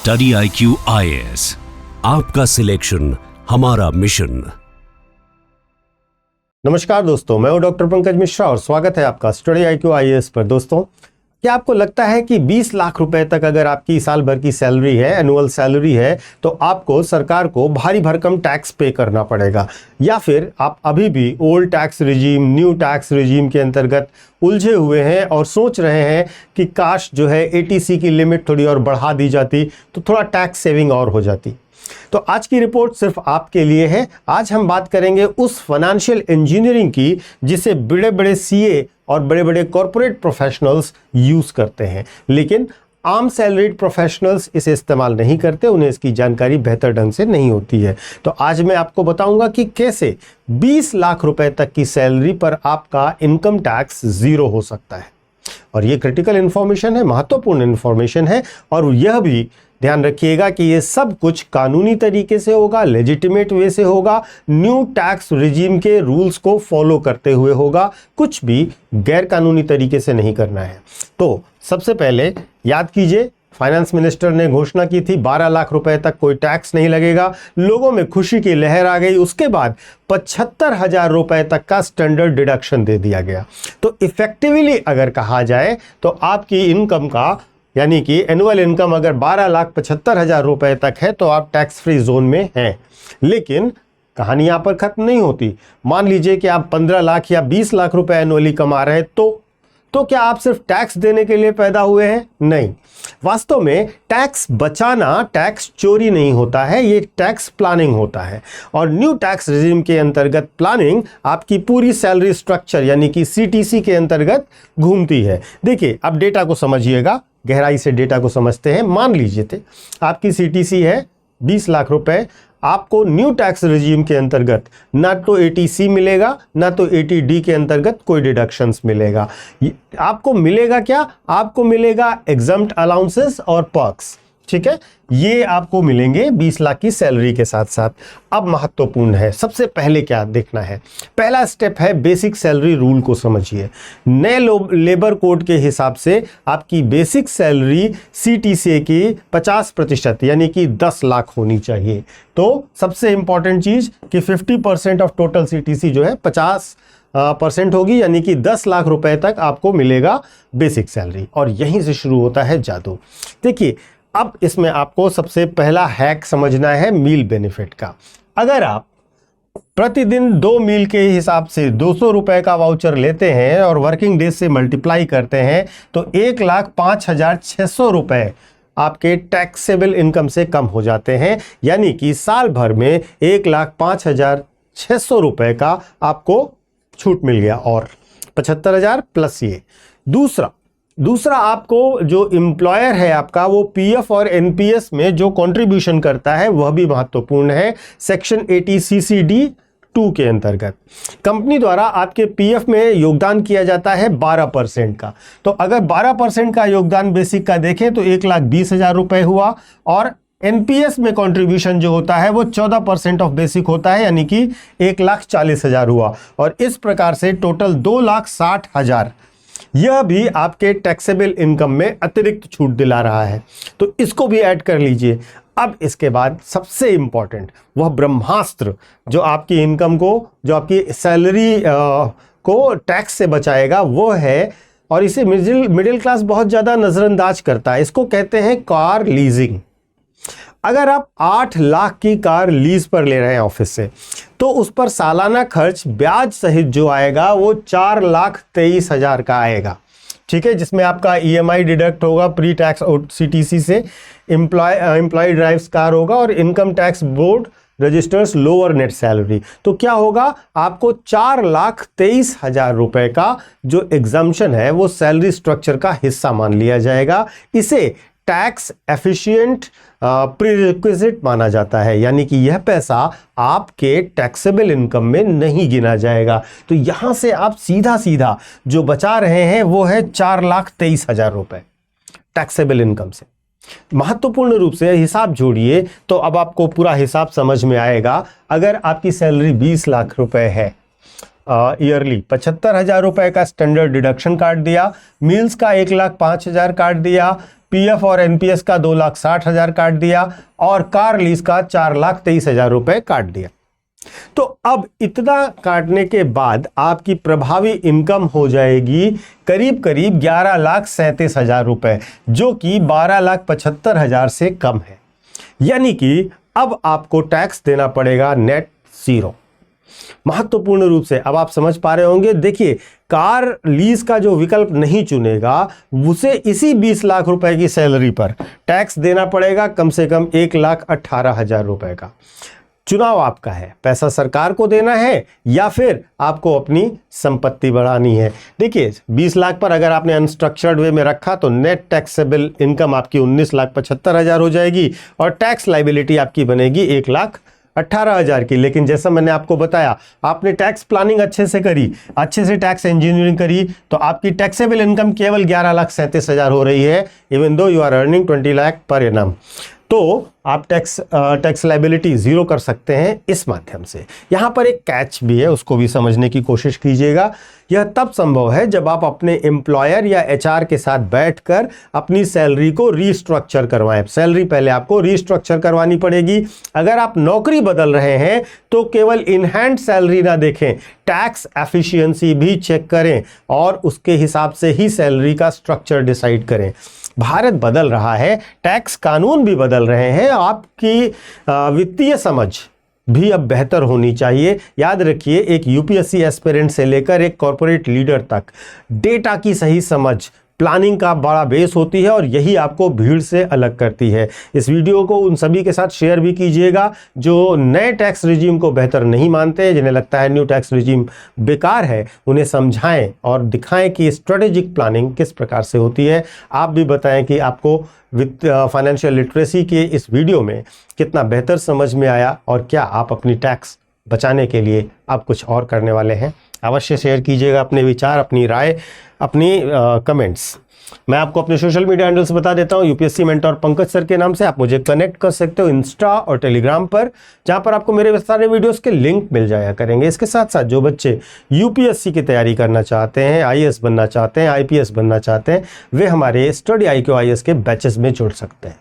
Study IQ IAS, आपका selection हमारा mission. नमस्कार दोस्तों, मैं हूं डॉक्टर पंकज मिश्रा और स्वागत है आपका स्टडी IQ IAS पर। दोस्तों, क्या आपको लगता है कि 20 लाख रुपए तक अगर आपकी साल भर की सैलरी है, एनुअल सैलरी है, तो आपको सरकार को भारी भरकम टैक्स पे करना पड़ेगा, या फिर आप अभी भी old tax regime, new tax regime के अंतर्गत उलझे हुए हैं और सोच रहे हैं कि काश जो है ATC की लिमिट थोड़ी और बढ़ा दी जाती तो थोड़ा टैक्स सेविंग और हो जाती। तो आज की रिपोर्ट सिर्फ आपके लिए है। आज हम बात करेंगे उस फाइनेंशियल इंजीनियरिंग की जिसे बड़े बड़े CA और बड़े बड़े कॉरपोरेट प्रोफेशनल्स यूज करते हैं, लेकिन आम सैलरीड प्रोफेशनल्स इसे इस्तेमाल नहीं करते, उन्हें इसकी जानकारी बेहतर ढंग से नहीं होती है। तो आज मैं आपको बताऊंगा कि कैसे 20 लाख रुपए तक की सैलरी पर आपका इनकम टैक्स जीरो हो सकता है। और ये क्रिटिकल इंफॉर्मेशन है, महत्वपूर्ण इंफॉर्मेशन है, और यह भी ध्यान रखिएगा कि ये सब कुछ कानूनी तरीके से होगा, लेजिटिमेट वे से होगा, न्यू टैक्स रिजीम के रूल्स को फॉलो करते हुए होगा, कुछ भी गैर कानूनी तरीके से नहीं करना है। तो सबसे पहले याद कीजिए, फाइनेंस मिनिस्टर ने घोषणा की थी 12 लाख रुपए तक कोई टैक्स नहीं लगेगा। लोगों में खुशी की लहर आ गई। उसके बाद 75,000 रुपए तक का स्टैंडर्ड डिडक्शन दे दिया गया। तो इफेक्टिवली अगर कहा जाए तो आपकी इनकम का, यानी कि एनुअल इनकम अगर 12,75,000 रुपए तक है तो आप टैक्स फ्री जोन में हैं। लेकिन कहानी यहां पर खत्म नहीं होती। मान लीजिए कि आप 15 लाख या 20 लाख रुपए एनुअली कमा रहे हैं, तो क्या आप सिर्फ टैक्स देने के लिए पैदा हुए हैं? नहीं। वास्तव में टैक्स बचाना टैक्स चोरी नहीं होता है, ये टैक्स प्लानिंग होता है। और न्यू टैक्स रिजीम के अंतर्गत प्लानिंग आपकी पूरी सैलरी स्ट्रक्चर यानी कि CTC के अंतर्गत घूमती है। देखिए, अब डेटा को समझिएगा, गहराई से डेटा को समझते हैं। मान लीजिए थे आपकी CTC है 20 लाख रुपए, आपको न्यू टैक्स रिजीम के अंतर्गत ना तो ATC मिलेगा ना तो ATD के अंतर्गत कोई डिडक्शंस मिलेगा। आपको मिलेगा क्या? आपको मिलेगा एग्जम्प्ट अलाउंसेस और पर्क्स। ठीक है, ये आपको मिलेंगे 20 लाख की सैलरी के साथ साथ। अब महत्वपूर्ण है, सबसे पहले क्या देखना है? पहला स्टेप है बेसिक सैलरी रूल को समझिए। नए लेबर कोड के हिसाब से आपकी बेसिक सैलरी CTC की 50% यानी कि 10 लाख होनी चाहिए। तो सबसे इंपॉर्टेंट चीज कि 50% ऑफ टोटल CTC जो है 50% होगी, यानी कि 10 लाख रुपए तक आपको मिलेगा बेसिक सैलरी। और यहीं से शुरू होता है जादू। देखिए, अब इसमें आपको सबसे पहला हैक समझना है मील बेनिफिट का। अगर आप प्रतिदिन 2 मील के हिसाब से 200 रुपए का वाउचर लेते हैं और वर्किंग डेज से मल्टीप्लाई करते हैं तो 1,05,600 रुपए आपके टैक्सेबल इनकम से कम हो जाते हैं। यानी कि साल भर में 1,05,600 रुपए का आपको छूट मिल गया, और 75,000 प्लस ये। दूसरा आपको जो एम्प्लॉयर है आपका, वो PF और NPS में जो कंट्रीब्यूशन करता है वह भी महत्वपूर्ण है। सेक्शन 80CCD-2 के अंतर्गत कंपनी द्वारा आपके PF में योगदान किया जाता है 12% का। तो अगर 12% का योगदान बेसिक का देखें तो 1,20,000 रुपए हुआ, और NPS में कंट्रीब्यूशन जो होता है वो 14% ऑफ बेसिक होता है, यानी कि 1,40,000 हुआ। और इस प्रकार से टोटल 2,60,000 यह भी आपके टैक्सेबल इनकम में अतिरिक्त छूट दिला रहा है। तो इसको भी ऐड कर लीजिए। अब इसके बाद सबसे इंपॉर्टेंट वह ब्रह्मास्त्र जो आपकी इनकम को, जो आपकी सैलरी को टैक्स से बचाएगा, वो है, और इसे मिडिल क्लास बहुत ज्यादा नजरअंदाज करता है। इसको कहते हैं कार लीजिंग। अगर आप 8 लाख की कार लीज पर ले रहे हैं ऑफिस से, तो उस पर सालाना खर्च ब्याज सहित जो आएगा वो 4,23,000 का आएगा। ठीक है, जिसमें आपका EMI डिडक्ट होगा प्री टैक्स CTC से, एम्प्लॉय ड्राइव्स कार होगा, और income tax board registers lower net salary. तो क्या होगा? आपको 4,23,000 रुपए का जो एग्जम्पशन है वो सैलरी स्ट्रक्चर का हिस्सा मान लिया जाएगा। इसे टैक्स एफिशिएंट प्रीरिक्विजिट माना जाता है, यानी कि यह पैसा आपके टैक्सेबल इनकम में नहीं गिना जाएगा। तो यहां से आप सीधा जो बचा रहे हैं वो है 4,23,000 रुपए टैक्सेबल इनकम से। महत्वपूर्ण रूप से हिसाब जोड़िए तो अब आपको पूरा हिसाब समझ में आएगा। अगर आपकी सैलरी 20 लाख रुपए है ईयरली, 75,000 रुपए का स्टैंडर्ड डिडक्शन काट दिया, मील्स का 1,05,000 काट दिया, पीएफ और एनपीएस का 2,60,000 काट दिया और कार लीज का 4,23,000 रुपए काट दिया। तो अब इतना काटने के बाद आपकी प्रभावी इनकम हो जाएगी करीब करीब 11,37,000 रुपए, जो कि 12,75,000 से कम है। यानी कि अब आपको टैक्स देना पड़ेगा नेट 0। महत्वपूर्ण रूप से अब आप समझ पा रहे होंगे। देखिए, कार लीज का जो विकल्प नहीं चुनेगा उसे इसी 20 लाख रुपए की सैलरी पर टैक्स देना पड़ेगा कम से कम 1,18,000 रुपए का। चुनाव आपका है, पैसा सरकार को देना है या फिर आपको अपनी संपत्ति बढ़ानी है। देखिए, 20 लाख पर अगर आपने अनस्ट्रक्चर्ड वे में रखा तो नेट टैक्सेबल इनकम आपकी 19,75,000 हो जाएगी और टैक्स लाइबिलिटी आपकी बनेगी 1,18,000 की। लेकिन जैसा मैंने आपको बताया, आपने टैक्स प्लानिंग अच्छे से करी, अच्छे से टैक्स इंजीनियरिंग करी, तो आपकी टैक्सेबल इनकम केवल 11,37,000 हो रही है, even though you are earning 20 lakh per annum. तो आप टैक्स लाइबिलिटी 0 कर सकते हैं इस माध्यम से। यहां पर एक कैच भी है, उसको भी समझने की कोशिश कीजिएगा। यह तब संभव है जब आप अपने एम्प्लॉयर या एचआर के साथ बैठकर अपनी सैलरी को रीस्ट्रक्चर करवाएं। सैलरी पहले आपको रीस्ट्रक्चर करवानी पड़ेगी। अगर आप नौकरी बदल रहे हैं तो केवल इन हैंड सैलरी ना देखें, टैक्स एफिशिएंसी भी चेक करें और उसके हिसाब से ही सैलरी का स्ट्रक्चर डिसाइड करें। भारत बदल रहा है, टैक्स कानून भी बदल रहे हैं, आपकी वित्तीय समझ भी अब बेहतर होनी चाहिए। याद रखिए, एक यूपीएससी एस्पिरेंट से लेकर एक कॉर्पोरेट लीडर तक डेटा की सही समझ प्लानिंग का बड़ा बेस होती है और यही आपको भीड़ से अलग करती है। इस वीडियो को उन सभी के साथ शेयर भी कीजिएगा जो नए टैक्स रिजीम को बेहतर नहीं मानते, जिन्हें लगता है न्यू टैक्स रिजीम बेकार है। उन्हें समझाएं और दिखाएं कि स्ट्रेटेजिक प्लानिंग किस प्रकार से होती है। आप भी बताएं कि आपको फाइनेंशियल लिटरेसी के इस वीडियो में कितना बेहतर समझ में आया और क्या आप अपनी टैक्स बचाने के लिए आप कुछ और करने वाले हैं। अवश्य शेयर कीजिएगा अपने विचार, अपनी राय, अपनी कमेंट्स। मैं आपको अपने सोशल मीडिया हैंडल्स बता देता हूं। यूपीएससी मेंटर पंकज सर के नाम से आप मुझे कनेक्ट कर सकते हो इंस्टा और टेलीग्राम पर, जहां पर आपको मेरे सारे वीडियोस के लिंक मिल जाया करेंगे। इसके साथ साथ जो बच्चे यूपीएससी की तैयारी करना चाहते हैं, आईएएस बनना चाहते हैं, आईपीएस बनना चाहते हैं, वे हमारे स्टडी IQ IAS के बैचेस में जुड़ सकते हैं।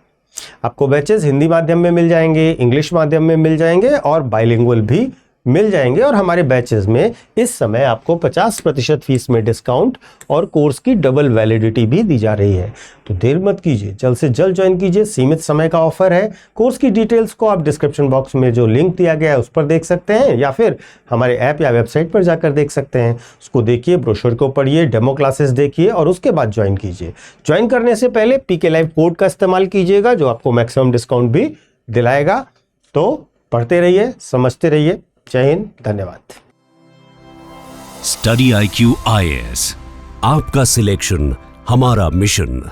आपको बैचेस हिंदी माध्यम में मिल जाएंगे, इंग्लिश माध्यम में मिल जाएंगे और बाइलिंगुअल भी मिल जाएंगे। और हमारे बैचेस में इस समय आपको 50% फीस में डिस्काउंट और कोर्स की डबल वैलिडिटी भी दी जा रही है। तो देर मत कीजिए, जल्द से जल्द ज्वाइन कीजिए। सीमित समय का ऑफर है। कोर्स की डिटेल्स को आप डिस्क्रिप्शन बॉक्स में जो लिंक दिया गया है उस पर देख सकते हैं या फिर हमारे ऐप या वेबसाइट पर जाकर देख सकते हैं। उसको देखिए, ब्रोशर को पढ़िए, डेमो क्लासेस देखिए और उसके बाद ज्वाइन कीजिए। ज्वाइन करने से पहले PK Live कोड का इस्तेमाल कीजिएगा जो आपको मैक्सिमम डिस्काउंट भी दिलाएगा। तो पढ़ते रहिए, समझते रहिए। जय हिंद, धन्यवाद। स्टडी IQ IAS, आपका सिलेक्शन हमारा मिशन।